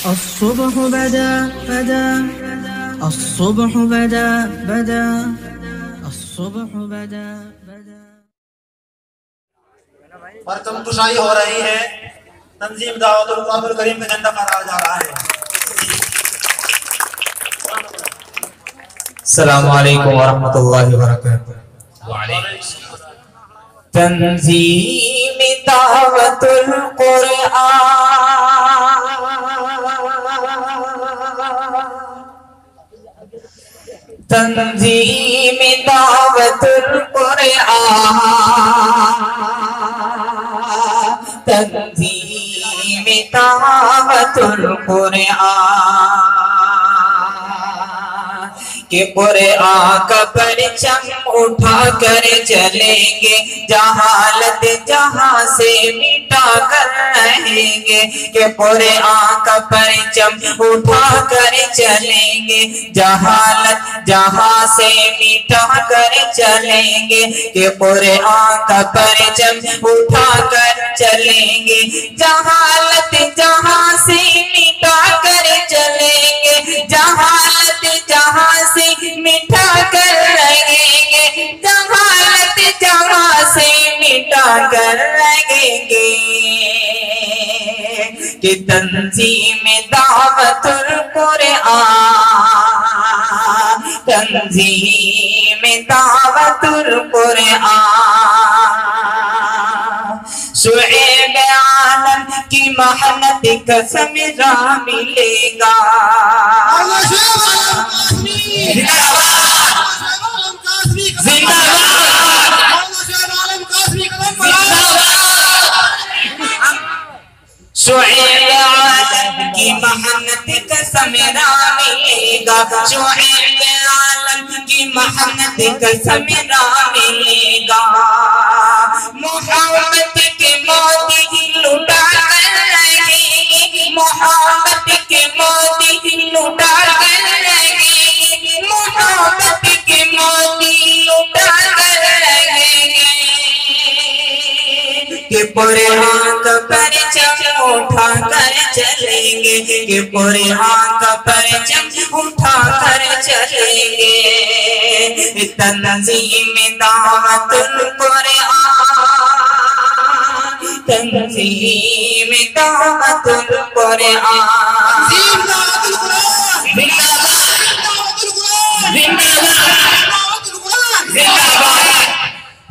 الصبح بدا الصبح بدا الصبح بدا پرچم کشائی ہو رہی ہے، تنظیم دعوت القرآن الکریم کا جھنڈا پھہرایا جا رہا ہے۔ السلام علیکم ورحمۃ اللہ وبرکاتہ۔ تنظیم دعوت القرآن، تنظیم دعوت القرآن، تنظیم دعوت القرآن کہ قرآن کا پرچم اٹھا کر چلیں گے، جہالت جہاں سے مٹا کر رہیں گے، کہ قرآن کا پرچم اٹھا کر چلیں گے، جہالت جہاں سے مٹا کر چلیں گے، کہ قرآن کا پرچم اٹھا کر چلیں گے، جہالت جہاں سے مٹا کر چلیں گے، جہالت جہاں سے مٹا کر رہیں گے، جہالت جہاں سے مٹا کر رہیں گے، کہ تنظیم دعوت القرآن، تنظیم دعوت القرآن، شعیب عالم کی محنت کا ثمرہ ملے گا۔ شعیب عالم کی محنت کا ثمرہ ملے گا، شعیب عالم کی محنت کا ثمرہ ملے گا، محبت کے موتی لٹا کر رہیں گے، محبت کے موتی لٹا کر رہیں گے، محبت کے موتی لٹا کر رہیں گے، کہ قرآن کا پرچم اٹھا کر چلیں گے، کہ قرآن کا پرچم اٹھا کر چلیں گے، تنظیم دعوت القرآن، تنظیم دعوت القرآن،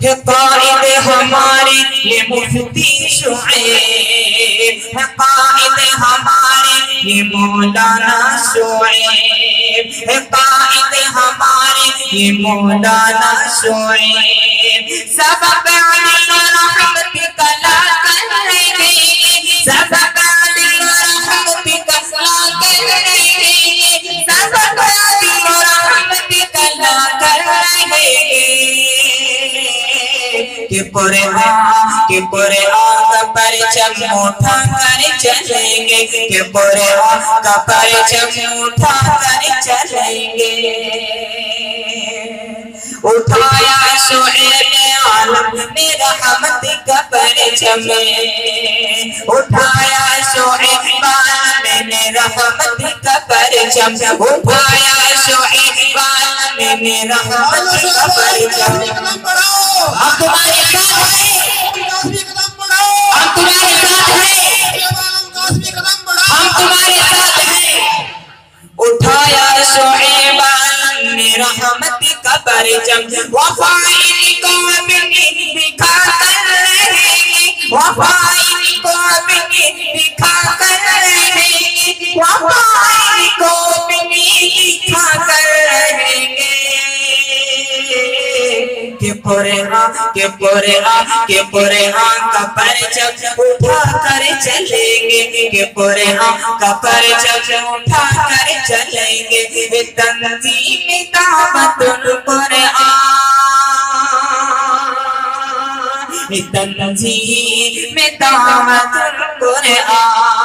ہے قائد ہمارے یہ مفتی شعیب، ہے قائد ہمارے یہ مولانا شعیب، ہے قائد ہمارے یہ مولانا شعیب، سبق علی رحمت کلا کر رہیں گے، سبق علی رحمت کلا کر رہیں گے، سبق علی رحمت کلا کر رہیں گے، کہ قرآن کا پرچم اٹھا کر چلیں گے، کہ قرآن کا پرچم اٹھا کر چلیں گے، اٹھایا شعیب عالم نے رحمت کا پرچم، اٹھایا شعیب عالم نے رحمت کا پرچم، اٹھایا شعیب عالم نے رحمت کا پرچم، ہم تمہارے ساتھ ہیں، ہم تمہارے ساتھ ہیں، ہم تمہارے ساتھ ہیں، اٹھایا شعیب عالم نے رحمت کا پرچم، وفائل کو اپنی دکھا کر رہیں گے، وفائل کو اپنی دکھا کر رہیں گے، وفائل کو اپنی دکھا کر رہیں گے، کہ قرآن کا پرچم اٹھا کر چلیں گے، کہ قرآن کا پرچم اٹھا کر چلیں گے، تنظیم دعوت القرآن، تنظیم دعوت القرآن،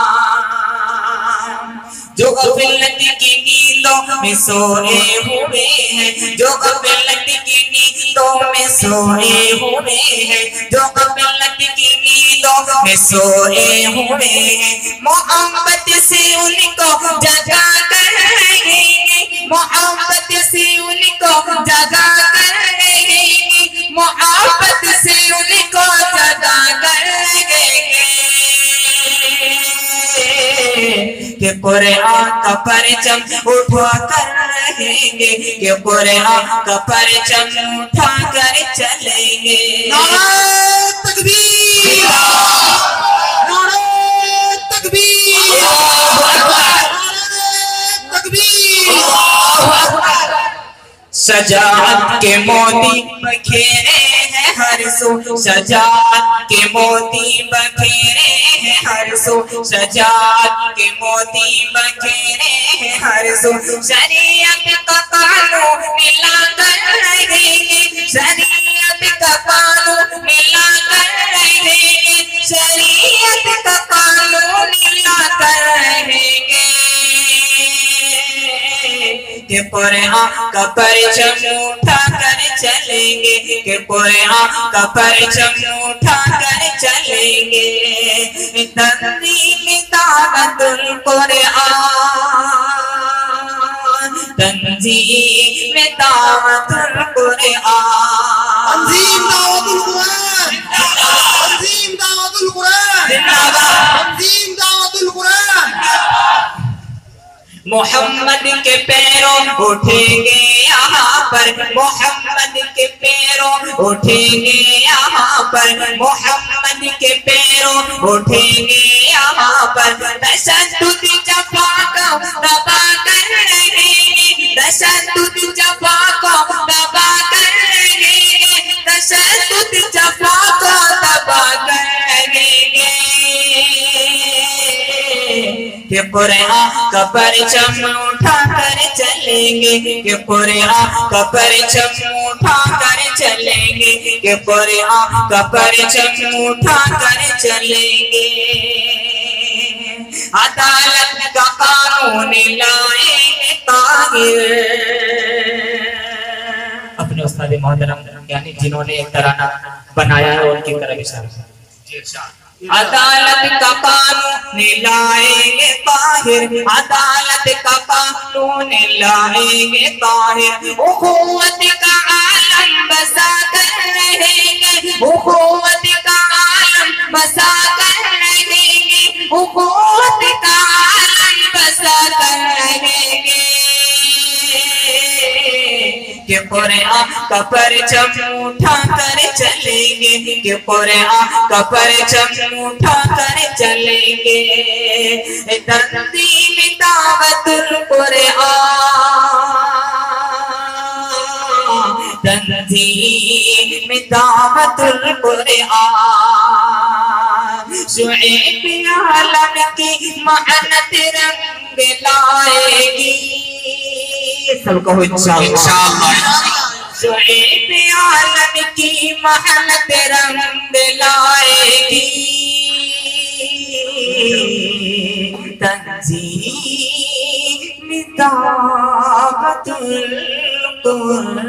جو غفلت کی نیندوں میں سوئے ہوئے ہیں، جو غفلت کی نیندوں میں سوئے ہوئے ہیں، جو غفلت کی نیندوں نیندوں میں سوئے ہوئے ہیں محبت سے ان کو جگا کر رہیں گے محبت سے ان کو جگا کر رہیں گے محبت سے ان کو جگا کر رہیں گے کہ قرآن کا پرچم اٹھا کر رہیں گے کہ قرآن کا پرچم اٹھا کر چلیں گے نعرہ تکبیر نعرہ تکبیر نعرہ تکبیر شجاعت کے موتی بکھیرے ہیں ہر سو شجاعت کے موتی بکھیرے ہیں ہر سو شجاعت کے موتی بکھیرے ہیں ہر سو شریعت کا قانون ملا کر رہیں گے شریعت کا قانون ملا کر رہیں گے شریعت کا قانون ملا کر رہیں گے کہ قرآن کا پرچم اٹھا کر چلیں گے کہ قرآن کا پرچم اٹھا کر چلیں گے تنظیم دعوت القرآن تنظیم دعوت القرآن تنظیم دعوت القرآن تنظیم دعوت القرآن تنظیم دعوت القرآن محمد کے پیروں اٹھیں گے یہاں پر محمد کے پیروں اٹھیں گے یہاں پر محمد کے پیروں اٹھیں گے یہاں پر تشدد جفا کو دبا کر رہیں گے تشدد جفا کو دبا کر رہیں گے تشدد جفا کو دبا کر رہیں گے کہ قرآن کا پرچم اٹھا کر چلیں گے کہ قرآن کا پرچم اٹھا کر چلیں گے کہ قرآن کا پرچم اٹھا کر چلیں گے عدالت کا قانون لائیں گے طاہر اپنے استاد محترم یعنی جنہوں نے ایک ترانہ بنایا ہے ان کی طرف اشارہ عدالت کا قانون لائیں گے طاہر عدالت کا قانون لائیں گے طاہر اخوت کا عالم بسا کر رہیں گے اخوت کا عالم بسا کر رہیں گے اخوت کا عالم بسا کر رہیں گے کہ قرآن کا پرچم اٹھا کر چلیں گے کہ قرآن کا پرچم اٹھا کر چلیں گے تنظیم دعوت القرآن تنظیم دعوت القرآن شعیب عالم کی محنت رنگ لائے گی سب کو انشاءاللہ شعیب عالم کی محنت رنگ لائے گی تنظیم دعوت القرآن